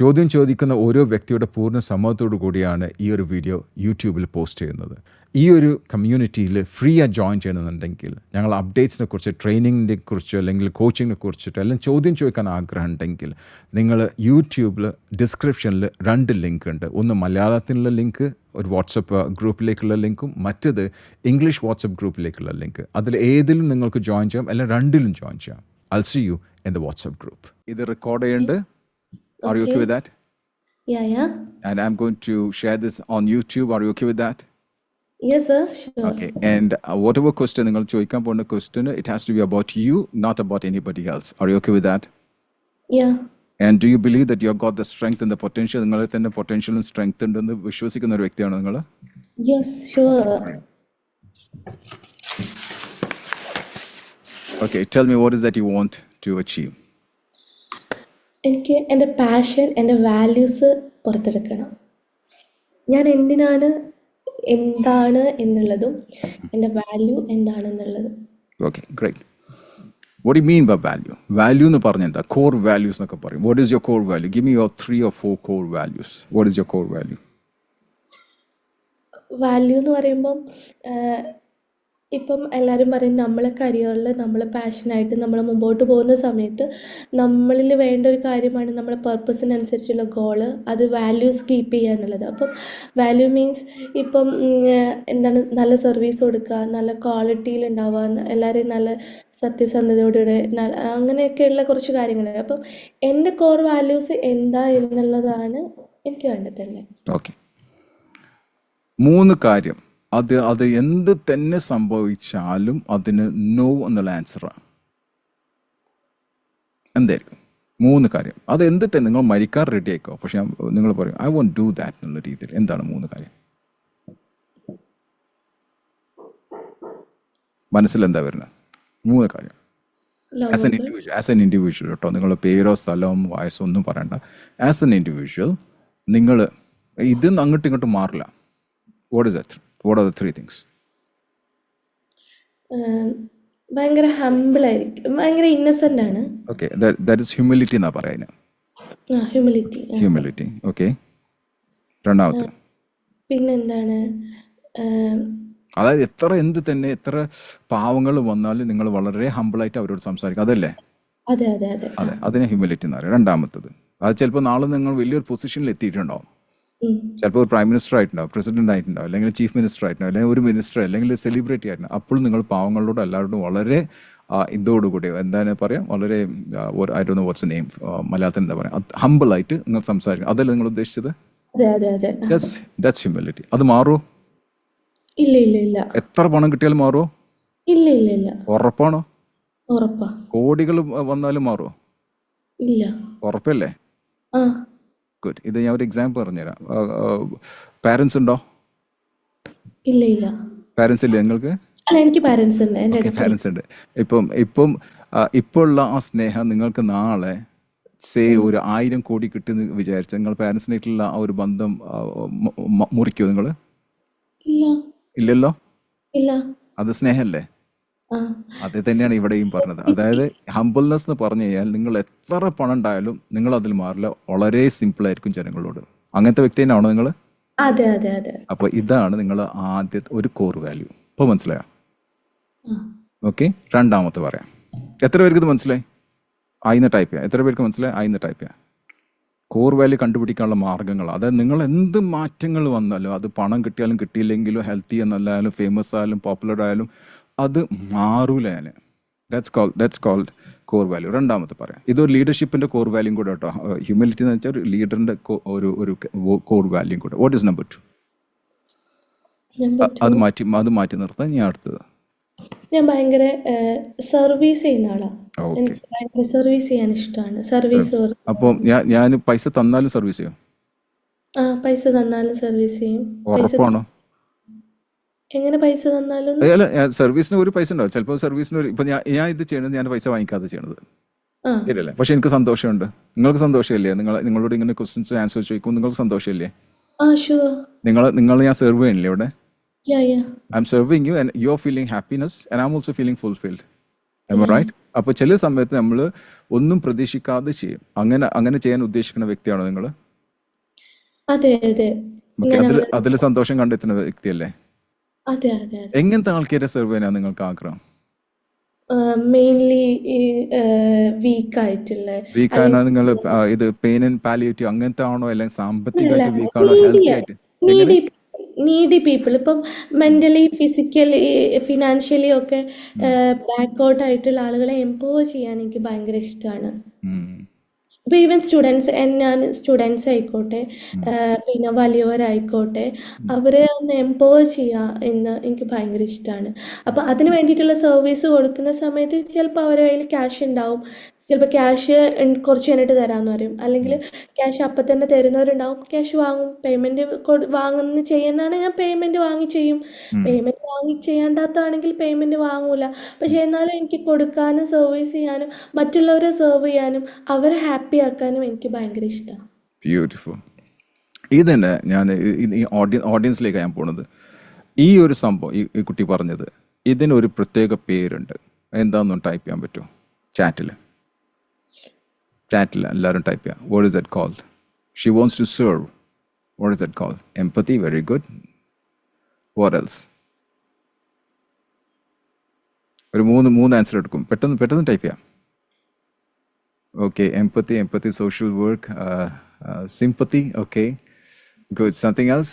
ചോദ്യം ചോദിക്കുന്ന ഓരോ വ്യക്തിയുടെ പൂർണ്ണ സമ്മതത്തോടു കൂടിയാണ് ഈ ഒരു വീഡിയോ യൂട്യൂബിൽ പോസ്റ്റ് ചെയ്യുന്നത്. ഈ ഒരു കമ്മ്യൂണിറ്റിയിൽ ഫ്രീ ആയി ജോയിൻ ചെയ്യണമെന്നുണ്ടെങ്കിൽ ഞങ്ങൾ അപ്ഡേറ്റ്സിനെ കുറിച്ച്, ട്രെയിനിങ്ങിനെ കുറിച്ച്, അല്ലെങ്കിൽ കോച്ചിങ്ങിനെ കുറിച്ചിട്ട് എല്ലാം ചോദ്യം ചോദിക്കാൻ ആഗ്രഹം ഉണ്ടെങ്കിൽ നിങ്ങൾ യൂട്യൂബിൽ ഡിസ്ക്രിപ്ഷനിൽ 2 ലിങ്ക് ഉണ്ട്. ഒന്ന് മലയാളത്തിലുള്ള ലിങ്ക്, ഒരു വാട്സപ്പ് ഗ്രൂപ്പിലേക്കുള്ള ലിങ്കും, മറ്റത് ഇംഗ്ലീഷ് വാട്സപ്പ് ഗ്രൂപ്പിലേക്കുള്ള ലിങ്ക്. അതിൽ ഏതിലും നിങ്ങൾക്ക് ജോയിൻ ചെയ്യാം, അല്ലെങ്കിൽ 2ലും ജോയിൻ ചെയ്യാം. I'll see you in the WhatsApp group. ഇത് റെക്കോർഡ് ചെയ്യുന്നുണ്ട്. Are you okay with that? Yeah. And I'm going to share this on YouTube. Are you okay with that? Yes, sir. Sure. Okay. And whatever question നിങ്ങൾ ചോദിക്കാൻ പോകുന്ന question, it has to be about you, not about anybody else. Are you okay with that? Yeah. And do you believe that you have got the strength and the potential? നിങ്ങളിൽ തന്നെ potential and strength ഉണ്ടെന്ന് വിശ്വസിക്കുന്ന ഒരു വ്യക്തിയാണോ നിങ്ങൾ? Yes, sure. Okay. Tell me, what is that you want to achieve? എനിക്ക് എൻ്റെ passion, എൻ്റെ വാല്യൂസ് പുറത്തെടുക്കണം. ഞാൻ എന്താണ് എന്നുള്ളതും എൻ്റെ value എന്താണെന്നുള്ളതും. Okay, great. What do you mean by value? Value എന്ന് പറഞ്ഞാൽ എന്താ? Core values എന്നൊക്കെ പറയും. What is your core value? Give me your 3 or 4 core values. What is your core value? Value എന്ന് പറയുമ്പം ഇപ്പം എല്ലാവരും പറയും നമ്മളെ കരിയറിൽ നമ്മൾ പാഷനായിട്ട് നമ്മൾ മുമ്പോട്ട് പോകുന്ന സമയത്ത് നമ്മളിൽ വേണ്ട ഒരു കാര്യമാണ് നമ്മളെ പർപ്പസിനനുസരിച്ചുള്ള ഗോള്, അത് വാല്യൂസ് കീപ്പ് ചെയ്യുക എന്നുള്ളത്. അപ്പം വാല്യൂ മീൻസ് ഇപ്പം എന്താണ്, നല്ല സർവീസ് കൊടുക്കുക, നല്ല ക്വാളിറ്റിയിൽ ഉണ്ടാവുക, എല്ലാവരെയും നല്ല സത്യസന്ധതയോടെ, അങ്ങനെയൊക്കെയുള്ള കുറച്ച് കാര്യങ്ങൾ. അപ്പം എൻ്റെ കോർ വാല്യൂസ് എന്താ എന്നുള്ളതാണ് എനിക്ക് കണ്ടെത്തേണ്ടത്. ഓക്കെ, 3 കാര്യം. അത് എന്ത് തന്നെ സംഭവിച്ചാലും അതിന് നോ എന്നുള്ള ആൻസറാണ്. എന്തായിരിക്കും 3 കാര്യം? അത് എന്ത് തന്നെ, നിങ്ങൾ മരിക്കാൻ റെഡി ആയിക്കോ, പക്ഷെ നിങ്ങൾ പറയും ഐ വോണ്ട് ഡു ദാറ്റ് എന്നുള്ള രീതിയിൽ. എന്താണ് 3 കാര്യം? മനസ്സിലെന്താ വരുന്നത്? 3 കാര്യം. ആസ് എൻ ഇൻഡിവിജ്വൽ കേട്ടോ, നിങ്ങളുടെ പേരോ സ്ഥലവും വയസ്സോ ഒന്നും പറയണ്ട. ആസ് എൻ ഇൻഡിവിജ്വൽ നിങ്ങൾ ഇത് അങ്ങോട്ടും ഇങ്ങോട്ടും മാറില്ല. What are the 3 things? ഭയങ്കര ഹംബിൾ ആയിരിക്കും, ഭയങ്കര ഇന്നസെന്റ് ആണ്. Okay, that is humility എന്നാ പറയുന്നത്. Humility. Okay. രണ്ടാമത്തെ പിന്നെന്താണ്? അതായത് എത്ര പാവങ്ങൾ വന്നാലും നിങ്ങൾ വളരെ ഹംബിളായിട്ട് അവരോട് സംസാരിക്കും, അതല്ലേ? അതെ, അതിനെ ഹ്യൂമിലിറ്റി എന്ന് പറയും. രണ്ടാമത്തത്, അത് ചിലപ്പോൾ നാളെ നിങ്ങൾ വലിയൊരു പൊസിഷനിൽ എത്തിയിട്ടുണ്ടാവും. ചിലപ്പോൾ ഒരു പ്രൈം മിനിസ്റ്റർ ആയിട്ടുണ്ടാവും, പ്രസിഡന്റ് ആയിട്ടുണ്ടാവും, അല്ലെങ്കിൽ ചീഫ് മിനിസ്റ്റർ ആയിട്ടുണ്ടാവും, അല്ലെങ്കിൽ ഒരു മിനിസ്റ്റർ, അല്ലെങ്കിൽ സെലിബ്രിറ്റി ആയിട്ടുണ്ടാവും. അപ്പോൾ നിങ്ങൾ പാവങ്ങളോട് എല്ലാവരോടും വളരെ ഇതോടുകൂടി എന്താണ് പറയാം, വളരെ I don't know what's name, മലയാളത്തിൽ എന്താ പറയാം, ഹംബിളായിട്ട് നിങ്ങൾ സംസാരിക്കും. അതല്ലേ നിങ്ങൾ ഉദ്ദേശിച്ചത്? That's humility. അത് മാറുമോ? ഇല്ല. എത്ര പണം കിട്ടിയാലും മാറുമോ? ഇല്ല. ഉറപ്പാണോ? ഉറപ്പാ. കോടികൾ വന്നാലും മാറുമോ? ഇല്ല. ഉറപ്പല്ലേ? ഗുഡ്. ഇത് ഞാൻ ഒരു എക്സാമ്പിൾ പറഞ്ഞുതരാം. പാരൻസ് ഉണ്ടോ? ഇല്ല. പാരൻസ് ഇല്ലേ നിങ്ങൾക്ക്? എനിക്ക് പാരൻസ് ഉണ്ട്. പാരൻസ് ഉണ്ട്. ഇപ്പോൾ ഉള്ള ആ സ്നേഹം നിങ്ങൾക്ക് നാളെ ഒരു 1000 കോടി കിട്ടുമെന്ന് വിചാരിച്ച നിങ്ങൾ പാരൻസിനായിട്ടുള്ള ആ ഒരു ബന്ധം മുറിക്കുമോ നിങ്ങൾ? ഇല്ലല്ലോ. അത് സ്നേഹമല്ലേ? അത് തന്നെയാണ് ഇവിടെയും പറഞ്ഞത്. അതായത് ഹംബിൾനെസ് എന്ന് പറഞ്ഞു കഴിഞ്ഞാൽ നിങ്ങൾ എത്ര പണം ഉണ്ടായാലും നിങ്ങൾ അതിൽ മാറില്ല, വളരെ സിമ്പിൾ ആയിരിക്കും ജനങ്ങളോട്. അങ്ങനത്തെ വ്യക്തി തന്നെയാണോ നിങ്ങൾ? അതെ. അപ്പൊ ഇതാണ് നിങ്ങൾ ആദ്യത്തെ ഒരു കോർ വാല്യൂ. ഇപ്പൊ മനസ്സിലായോ? ഓക്കെ, രണ്ടാമത്തെ പറയാം. എത്ര പേർക്ക് ഇത് മനസ്സിലായി? ആയിന്ന് ടൈപ്പ് ചെയ്യാം. എത്ര പേർക്ക് മനസ്സിലായി? ആയിന്ന് ടൈപ്പ് ചെയ്യാം. കോർ വാല്യൂ കണ്ടുപിടിക്കാനുള്ള മാർഗ്ഗങ്ങൾ, അതായത് നിങ്ങൾ എന്ത് മാറ്റങ്ങൾ വന്നാലും, അത് പണം കിട്ടിയാലും കിട്ടിയില്ലെങ്കിലും, ഹെൽത്തി എന്നല്ലായാലും, ഫേമസ് ആയാലും, പോപ്പുലർ ആയാലും, അത് മാറൂല. That's called core value. രണ്ടാമത്തെ പറയാം, ഇതൊരു ലീഡർഷിപ്പിന്റെ കോർ വാല്യൂ കൂടെ കേട്ടോ. ഹ്യൂമിലിറ്റി എന്ന് വെച്ചാൽ ഒരു ലീഡറിന്റെ ഒരു കോർ വാല്യൂ കൂടെ. What is number 2? അത് മാറ്റി നിർത്താൻ ഞാൻ അടുത്തത്. ഞാൻ ഭയങ്കര സർവീസ് ചെയ്യുന്ന ആളാണ്. എനിക്ക് ഭയങ്കര സർവീസ് ചെയ്യാൻ ഇഷ്ടമാണ്. സർവീസ്. അപ്പം ഞാൻ പൈസ തന്നാലും സർവീസ് ചെയ്യും? പൈസ തന്നാലും സർവീസ് ചെയ്യും. ഉറപ്പാണോ? എങ്ങനെ പൈസ തന്നാലും? അല്ല, സർവീസിന് ഒരു പൈസ ഉണ്ടാവും. ചിലപ്പോൾ സർവീസിന് ഇപ്പൊ ഞാൻ ഇത് ചെയ്യണത് ഞാൻ പൈസ വാങ്ങിക്കാതെ ചെയ്യണത് ശരിയല്ലേ? പക്ഷെ എനിക്ക് സന്തോഷമുണ്ട്. നിങ്ങൾക്ക് സന്തോഷമില്ലേ? നിങ്ങളോട് ഇങ്ങനെ ക്വസ്റ്റ്യൻസ് ആൻസർ ചോദിക്കും, നിങ്ങൾക്ക് സന്തോഷമില്ലേ? നിങ്ങൾ ഞാൻ സെർവ് ചെയ്യണില്ലേ ഇവിടെ? Yeah. I'm serving you and you're feeling happiness and I'm also feeling fulfilled. Right? അപ്പോൾ ചില സമയത്ത് നമ്മൾ ഒന്നും പ്രതീക്ഷിക്കാതെ ചെയ്യും. അങ്ങനെ ചെയ്യാൻ ഉദ്ദേശിക്കുന്ന വ്യക്തിയാണോ നിങ്ങൾ? അതെ അതെ ഓക്കെ, ഞാൻ അതിൽ സന്തോഷം കണ്ടെത്തുന്ന വ്യക്തിയല്ലേ? അതെ അതെ അതെ എങ്ങനത്തെ ആൾക്കാരെ സെർവ് ചെയ്യാനാണ് നിങ്ങൾക്ക് ആഗ്രഹം? മെയിൻലി ഈ വീക്കായിട്ടുള്ള വീക്കാണോ അല്ലെങ്കിൽ നിങ്ങൾ? ഇത് പെയിൻ ആൻഡ് പാലിയേറ്റീവ് അങ്ങനത്തെ ആണോ, അല്ലെങ്കിൽ അല്ല സാമ്പത്തികമായിട്ട് വീക്കാണോ, നീഡി ഹെൽത്തി ആയിട്ട്? എങ്ങനെ? നീഡി നീഡി പീപ്പിൾ ഇപ്പം മെൻ്റലി ഫിസിക്കലി ഫിനാൻഷ്യലി ഒക്കെ ബാക്കൗട്ട് ആയിട്ടുള്ള ആളുകളെ എംപവർ ചെയ്യാൻ എനിക്ക് ഭയങ്കര ഇഷ്ടമാണ്. ഉം. ഇപ്പോൾ ഈവൻ സ്റ്റുഡൻസ് ഞാൻ സ്റ്റുഡൻസ് ആയിക്കോട്ടെ പിന്നെ വലിയവരായിക്കോട്ടെ അവരെ ഒന്ന് എംപവർ ചെയ്യുക എന്ന് എനിക്ക് ഭയങ്കര ഇഷ്ടമാണ്. അപ്പോൾ അതിന് വേണ്ടിയിട്ടുള്ള സർവീസ് കൊടുക്കുന്ന സമയത്ത് ചിലപ്പോൾ അവരുടെ കയ്യിൽ ക്യാഷ് ഉണ്ടാവും, ചിലപ്പോൾ ക്യാഷ് കുറച്ച് കഴിഞ്ഞിട്ട് തരാമെന്ന് പറയും, അല്ലെങ്കിൽ ക്യാഷ് അപ്പം തന്നെ തരുന്നവരുണ്ടാവും, ക്യാഷ് വാങ്ങും, പേയ്മെൻറ്റ് വാങ്ങുന്ന ചെയ്യുന്നതാണ് ഞാൻ പേയ്മെൻറ്റ് വാങ്ങി ചെയ്യും. പേയ്മെൻറ്റ് വാങ്ങി ചെയ്യേണ്ടാത്തതാണെങ്കിൽ പേയ്മെൻറ്റ് വാങ്ങൂല. പക്ഷേ എന്നാലും എനിക്ക് കൊടുക്കാനും സർവീസ് ചെയ്യാനും മറ്റുള്ളവരെ സെർവ് ചെയ്യാനും അവരെ ഹാപ്പി ആക്കാനും എനിക്ക് ഭയങ്കര ഇഷ്ടമാണ്. ബ്യൂട്ടിഫുൾ. ഇതന്നെ ഞാൻ ഈ ഓഡിയൻസിലേക്ക് ഞാൻ പോണത്. ഈ ഒരു സംഭവം ഈ കുട്ടി പറഞ്ഞത്, ഇതിനൊരു പ്രത്യേക പേരുണ്ട്. എന്താണെന്ന് ടൈപ്പ് ചെയ്യാൻ പറ്റുമോ? ചാറ്റിൽ എല്ലാവരും ടൈപ്പ് ചെയ്യാം. What is that called? She wants to serve. What is that called? Empathy. Very good. What else? ഒരു മൂന്ന് ആൻസർ എടുക്കും. പെട്ടെന്ന് ടൈപ്പ് ചെയ്യാം. Okay, empathy, social work, sympathy. Okay, good. Something else?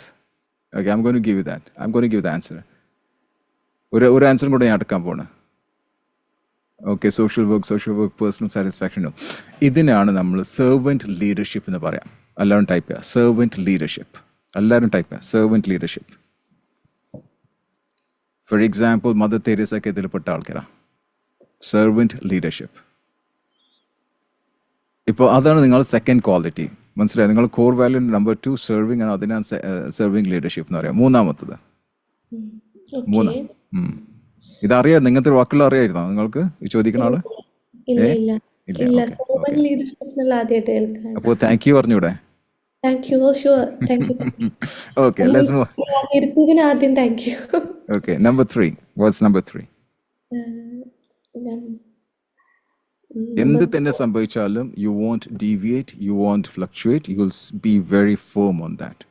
Okay, I'm going to give you that. I'm going to give the answer. ഒരു ആൻസറും കൂടെ ഞാൻ എടുക്കാൻ പോണ്. Okay, social work, personal satisfaction. ഇതിനാണ് നമ്മൾ സെർവൻറ്റ് ലീഡർഷിപ്പ് എന്ന് പറയാം. എല്ലാവരും ടൈപ്പ് ചെയ്യുക. Servant leadership. For example, mother Teresa ഒക്കെ ഇതിൽപ്പെട്ട ആൾക്കാരാണ്. Servant leadership. ഇപ്പോൾ അതാണ് നിങ്ങൾ സെക്കൻഡ് ക്വാളിറ്റി. മനസ്സിലായി? നിങ്ങൾ കോർ വാല്യൂ നമ്പർ 2 സെർവിങ് ആണ്. അതിനാണ് സെർവിങ് ലീഡർഷിപ്പ് എന്ന് പറയാം. മൂന്നാമത്തത് ഇതറിയാം. നിങ്ങൾക്ക് വാക്കുകൾ അറിയായിരുന്നോ നിങ്ങൾക്ക് ചോദിക്കുന്ന ആള്? ഇല്ല. അപ്പോൾ താങ്ക് യു പറഞ്ഞൂടെ? Okay, let's move. Okay, number 3. What's number 3? എന്ത് തന്നെ സംഭവിച്ചാലും you won't deviate, you won't fluctuate, you will be very firm on that.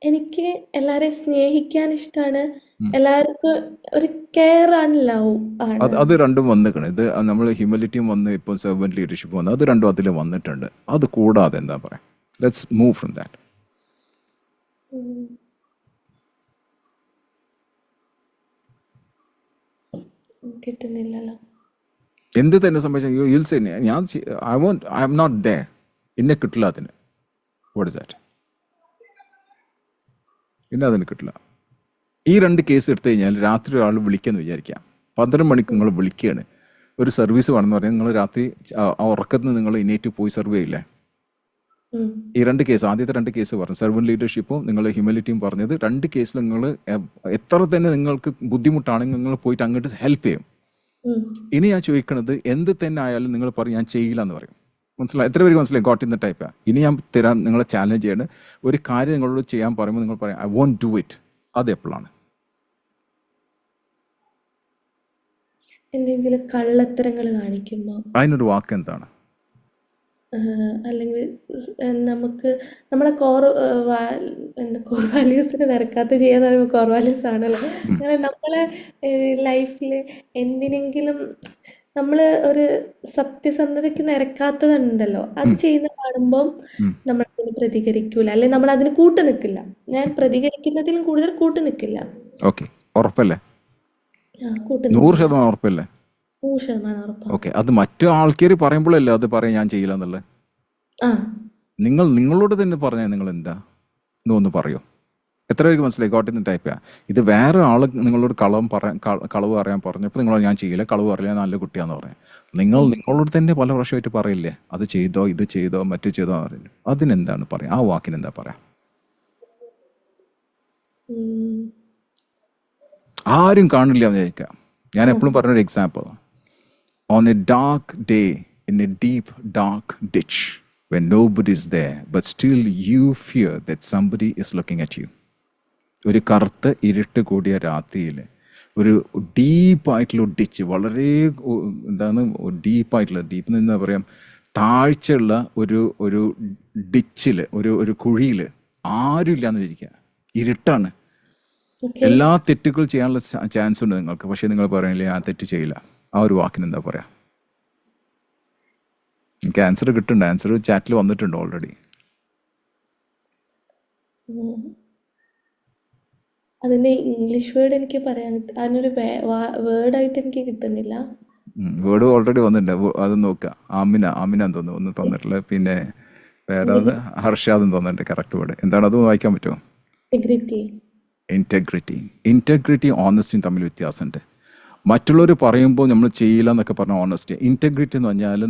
എനിക്ക് എല്ലാവരെയും സ്നേഹിക്കാൻ ഇഷ്ടമാണ്. എല്ലാവർക്കും ഒരു കെയർ ആൻഡ് ലവ് ആണ്. അത് രണ്ടും വന്നിക്കണം. ഇത് നമ്മൾ ഹ്യൂമിലിറ്റിയും വന്ന് ഇപ്പോൾ സെർവൻറ്റ് ലീഡർഷിപ്പ് വന്ന് അത് രണ്ടും അതിൽ വന്നിട്ടുണ്ട്. അത് കൂടാതെ എന്താ പറയാ? Let's move from that. കിട്ടുന്നില്ലല്ലോ. എന്ത് തന്നെ സംഭവിച്ചാൽ ഐ എം നോട്ട് ദേർ, എന്നെ കിട്ടില്ല അതിന്. What is that? പിന്നെ അതിന് കിട്ടില്ല. ഈ 2 കേസ് എടുത്തു കഴിഞ്ഞാൽ രാത്രി ഒരാൾ വിളിക്കാന്ന് വിചാരിക്കാം. 12 മണിക്ക് നിങ്ങൾ വിളിക്കുകയാണ്, ഒരു സർവീസ് വേണമെന്ന് പറഞ്ഞാൽ നിങ്ങൾ രാത്രി ഉറക്കത്തിൽ നിന്ന് നിങ്ങൾ ഇനേറ്റ് പോയി സെർവ് ചെയ്യില്ലേ? ഈ 2 കേസ്, ആദ്യത്തെ 2 കേസ് പറഞ്ഞു, സെർവൻറ്റ് ലീഡർഷിപ്പും നിങ്ങൾ ഹ്യൂമിലിറ്റിയും പറഞ്ഞത്. 2 കേസിൽ നിങ്ങൾ എത്ര തന്നെ നിങ്ങൾക്ക് ബുദ്ധിമുട്ടാണെങ്കിൽ നിങ്ങൾ പോയിട്ട് അങ്ങോട്ട് ഹെൽപ്പ് ചെയ്യും. ഇനി ഞാൻ ചോദിക്കണത്, എന്ത് തന്നെ ആയാലും നിങ്ങൾ പറയും ഞാൻ ചെയ്യില്ല എന്ന് പറയും. മനസ്സിലായി? എത്ര പേർക്ക് മനസ്സിലായി? Got in the type. ഇനി ഞാൻ തരാൻ നിങ്ങളെ ചാലഞ്ച് ചെയ്യാണ്. ഒരു കാര്യം നിങ്ങളോട് ചെയ്യാൻ പറയുമ്പോൾ നിങ്ങൾ പറയും ഐ വോണ്ട് ഡു ഇറ്റ്. അത് എപ്പോഴാണ്? എന്തെങ്കിലും കള്ളത്തരങ്ങൾ കാണിക്കുമ്പോൾ. അതിനൊരു വാക്ക് എന്താണ്? അല്ലെങ്കിൽ നമുക്ക് നമ്മളെ കോർ വാല്യൂസിന് നിരക്കാത്ത ചെയ്യാന്ന് പറയുമ്പോൾ കോർ വാല്യൂസ് ആണല്ലോ. അങ്ങനെ നമ്മളെ ലൈഫിൽ എന്തിനെങ്കിലും നമ്മൾ ഒരു സത്യസന്ധതയ്ക്ക് നിരക്കാത്തതുണ്ടല്ലോ, അത് ചെയ്യുന്ന കാണുമ്പം നമ്മളതിന് പ്രതികരിക്കൂല, അല്ലെങ്കിൽ നമ്മൾ അതിന് കൂട്ടു നിൽക്കില്ല. ഞാൻ പ്രതികരിക്കുന്നതിലും കൂടുതൽ കൂട്ടു നിൽക്കില്ല. ഓക്കെ, ഉറപ്പല്ലേ? 100% ഉറപ്പല്ലേ? 100% ഉറപ്പാണ്. ഓക്കെ, അത് മറ്റു ആൾക്കാർ പറയുമ്പോഴല്ലേ അത് പറയാൻ ഞാൻ ചെയ്യില്ല എന്നുള്ളത്. നിങ്ങളോട് തന്നെ പറഞ്ഞാൽ നിങ്ങൾ എന്താ ഒന്ന് പറയോ? എത്ര പേർക്ക് മനസ്സിലായി? ഗോട്ട് ഇൻ ടൈപ്പ് ചെയ്യാം. ഇത് വേറെ ആൾ നിങ്ങളോട് കളവ് പറയാൻ പറഞ്ഞപ്പോൾ നിങ്ങൾ ഞാൻ ചെയ്യില്ല, കളവ് പറയില്ല, നല്ല കുട്ടിയാന്ന് പറയാം. നിങ്ങളോട് തന്നെ പല പ്രാവശ്യമായിട്ട് പറയില്ലേ അത് ചെയ്തോ, ഇത് ചെയ്തോ, മറ്റു ചെയ്തോ അറിയില്ല. അതിനെന്താണ് പറയാം? ആ വാക്കിന് എന്താ പറയാ? ആരും കാണില്ല എന്ന് വിചാരിക്കാം. ഞാൻ എപ്പോഴും പറഞ്ഞൊരു example, on A dark day in A deep dark ditch when nobody is there, but still you fear that somebody is looking at you. ഒരു കറുത്ത ഇരുട്ട് കൂടിയ രാത്രിയിൽ ഒരു ഡീപ്പായിട്ടുള്ള ഡിച്ച്, വളരെ എന്താണ് ഡീപ്പായിട്ടുള്ള, ഡീപ്പ് എന്താ പറയാം, താഴ്ചയുള്ള ഒരു ഡിച്ചിൽ, ഒരു കുഴിയിൽ ആരും ഇല്ലാന്ന് വിചാരിക്കുക, ഇരുട്ടാണ്. ഓക്കെ. എല്ലാ തെറ്റുകൾ ചെയ്യാനുള്ള ചാൻസ് ഉണ്ട് നിങ്ങൾക്ക്, പക്ഷേ നിങ്ങൾ പറയില്ലേ ആ തെറ്റ് ചെയ്യില്ല. ആ ഒരു വാക്കിന് എന്താ പറയാ? എനിക്ക് ആൻസർ കിട്ടുന്നുണ്ട്, ആൻസർ ചാറ്റിൽ വന്നിട്ടുണ്ട് ഓൾറെഡി. അതിൻ്റെ ഇംഗ്ലീഷ് വേർഡ് എനിക്ക് പറയാൻ അതിനൊരു വേർഡായിട്ട് എനിക്ക് കിട്ടുന്നില്ല. വേർഡ് ഓൾറെഡി വന്നിട്ടുണ്ട്, അത് നോക്കുക. ആമിനാന്ന് തോന്നുന്നു ഒന്നും തന്നിട്ടില്ല. പിന്നെ വേറെ അത് ഹർഷാദും തോന്നുന്നുണ്ട് കറക്റ്റ് വേർഡ്. എന്താണ് അത് വായിക്കാൻ പറ്റുമോ? ഇന്റഗ്രിറ്റി. ഇൻറ്റഗ്രിറ്റി ഓണസ്റ്റിയും തമ്മിൽ വ്യത്യാസമുണ്ട്. മറ്റുള്ളവർ പറയുമ്പോൾ നമ്മൾ ചെയ്യില്ല എന്നൊക്കെ പറഞ്ഞ ഓണസ്റ്റി. ഇൻറ്റഗ്രിറ്റി എന്ന് പറഞ്ഞാൽ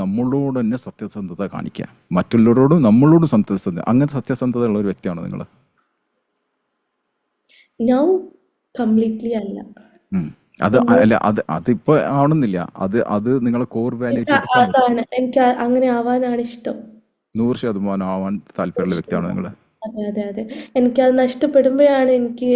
നമ്മളോട് തന്നെ സത്യസന്ധത കാണിക്കുക, മറ്റുള്ളവരോടും നമ്മളോടും സത്യസന്ധത. അങ്ങനത്തെ സത്യസന്ധത ഉള്ള ഒരു വ്യക്തിയാണോ നിങ്ങൾ? ഞാൻ കംപ്ലീറ്റ്ലി അല്ല. അത് അല്ല, അതിപ്പോ ആവണമെന്നില്ല. അത് നിങ്ങളെ കോർ വാല്യൂ അതാണ് എനിക്ക് അങ്ങനെ ആവാനാണ് ഇഷ്ടം. 100% ആവാൻ താല്പര്യമുള്ള വ്യക്തിയാണോ നിങ്ങൾ? അതെ. എനിക്കത് നഷ്ടപ്പെടുമ്പോഴാണ് എനിക്ക്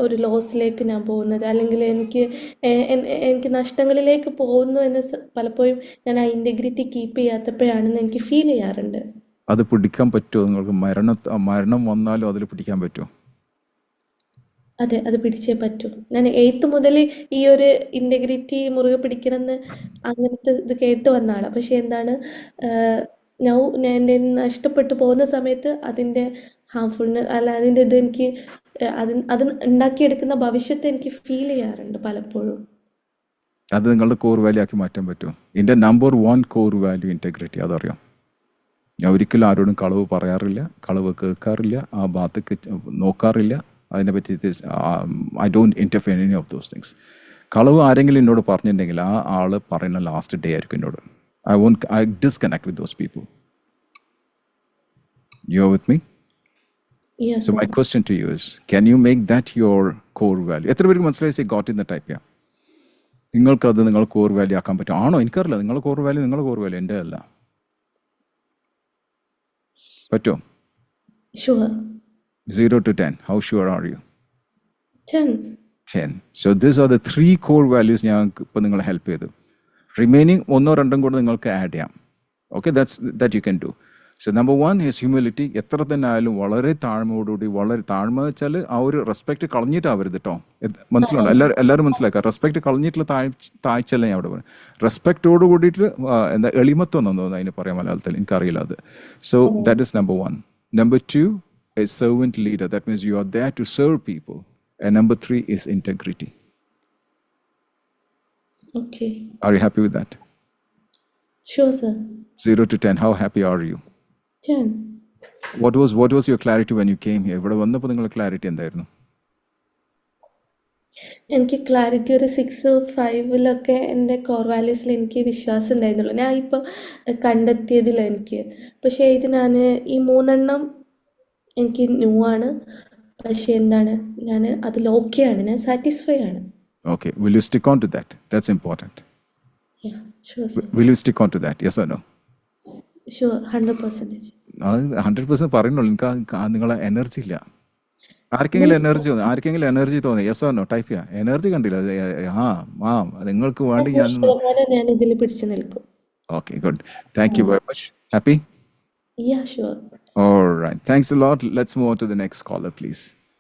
ഒരു ലോസിലേക്ക് ഞാൻ പോകുന്നത്, അല്ലെങ്കിൽ എനിക്ക് നഷ്ടങ്ങളിലേക്ക് പോകുന്നു എന്ന് പലപ്പോഴും ഞാൻ ആ ഇൻറ്റഗ്രിറ്റി കീപ്പ് ചെയ്യാത്തപ്പോഴാണെന്ന് എനിക്ക് ഫീൽ ചെയ്യാറുണ്ട്. അത് പിടിക്കാൻ പറ്റുമോ നിങ്ങൾക്ക്? മരണം വന്നാലും അതിൽ പിടിക്കാൻ പറ്റുമോ? അതെ, അത് പിടിച്ചേ പറ്റൂ. ഞാൻ 8th മുതൽ ഈ ഒരു ഇൻറ്റഗ്രിറ്റി മുറുകെ പിടിക്കണമെന്ന് അങ്ങനത്തെ ഇത് കേട്ട് വന്ന ആളാണ്. പക്ഷേ എന്താണ്, ഞാൻ എൻ്റെ നഷ്ടപ്പെട്ടു പോകുന്ന സമയത്ത് അതിൻ്റെ ഹാംഫുൾനെസ് അല്ല അതിൻ്റെ ഇത് എനിക്ക് അത് ഉണ്ടാക്കിയെടുക്കുന്ന ഭവിഷ്യത്ത് എനിക്ക് ഫീൽ ചെയ്യാറുണ്ട് പലപ്പോഴും. അത് നിങ്ങളുടെ കോർ വാല്യൂ ആക്കി മാറ്റാൻ പറ്റുമോ? എൻ്റെ നമ്പർ 1 കോർ വാല്യൂ ഇൻറ്റഗ്രിറ്റി. അതറിയാം. ഞാൻ ഒരിക്കലും ആരോടും കളവ് പറയാറില്ല, കളവ് കേൾക്കാറില്ല, ആ ഭാഗത്തേക്ക് നോക്കാറില്ല. അതിനെപ്പറ്റി I don't interfere any of those things. കളവ് ആരെങ്കിലും എന്നോട് പറഞ്ഞിട്ടുണ്ടെങ്കിൽ ആ ആൾ പറയുന്ന ലാസ്റ്റ് ഡേ ആയിരിക്കും എന്നോട്. I disconnect with those people. You're with me? Yes, So my question to you is, can you make that your core value? എത്ര പേർക്ക് മനസ്സിലായി ഗോട്ട് ഇൻ ദ ടൈപ്പ് ചെയ്യാം? നിങ്ങൾക്കത് നിങ്ങളുടെ കോർ വാല്യൂ ആക്കാൻ പറ്റും? ആണോ? എനിക്കറിയില്ല. നിങ്ങളുടെ കോർ വാല്യൂ എൻ്റെ അല്ല. പറ്റുമോ? sure. 0 to 10, how sure are you? 10. So these are the 3 core values ഞാൻ ഇപ്പോൾ നിങ്ങളെ ഹെൽപ്പ് ചെയ്തു. റിമൈനിങ് 1 or 2 കൂടെ നിങ്ങൾക്ക് ആഡ് ചെയ്യാം. Okay, that you can do. So number 1 is humility. എത്ര തന്നെ ആയാലും വളരെ താഴ്മയോടുകൂടി, വളരെ താഴ്മ വെച്ചാൽ ആ ഒരു റെസ്പെക്ട് കളഞ്ഞിട്ടാവരുത് കേട്ടോ. മനസ്സിലുണ്ടോ? എല്ലാവരും മനസ്സിലാക്കുക. റെസ്പെക്ട് കളഞ്ഞിട്ടുള്ള താഴ്ചയല്ല ഞാൻ അവിടെ പറയുന്നത്. റെസ്പെക്റ്റോട് കൂടിയിട്ട് എന്താ എളിമത്വം എന്ന് തോന്നുന്നു അതിന് പറയാം മലയാളത്തിൽ, എനിക്കറിയില്ല അത്. So that is number 1. Number 2 is servant leader. That means you are there to serve people. And number 3 is integrity. Okay. Are you happy with that? Sure, sir. 0 to 10, how happy are you? 10. What was your clarity when you came here? ഇവിടെ വന്നപ്പോൾ നിങ്ങളുടെ clarity എന്തായിരുന്നു? എനിക്ക് clarity ഒരു 6, 5 എൻ്റെ core വാല്യൂസിൽ എനിക്ക് വിശ്വാസം ഉണ്ടായിരുന്നുള്ളൂ. ഞാൻ ഇപ്പോൾ കണ്ടെത്തിയതില്ല എനിക്ക്. പക്ഷേ ഇത് ഞാൻ ഈ 3 എനിക്ക് ന്യൂ ആണ്. പക്ഷേ എന്താണ്, ഞാൻ അതിൽ ഓക്കെയാണ്, ഞാൻ സാറ്റിസ്ഫൈ ആണ്. Okay, will you stick on to that? That's important. Yeah, sure, sir. Will you stick on to that? Yes or no? Sure, 100%. 100% പറയുന്നുള്ളൂ. എനിക്ക് നിങ്ങളെ എനർജി ഇല്ല. ആർക്കെങ്കിലും എനർജി തോന്നി? യെസ് ഓർ നോ ടൈപ്പ് ചെയ്യാം. എനർജി കണ്ടില്ല. നിങ്ങൾക്ക് വേണ്ടി ഞാൻ ഇതിൽ പിടിച്ചു നിൽക്കും. Okay, good. Thank you very much. Happy? Yeah, sure. All right. Thanks a lot. Let's move on to the next caller, please.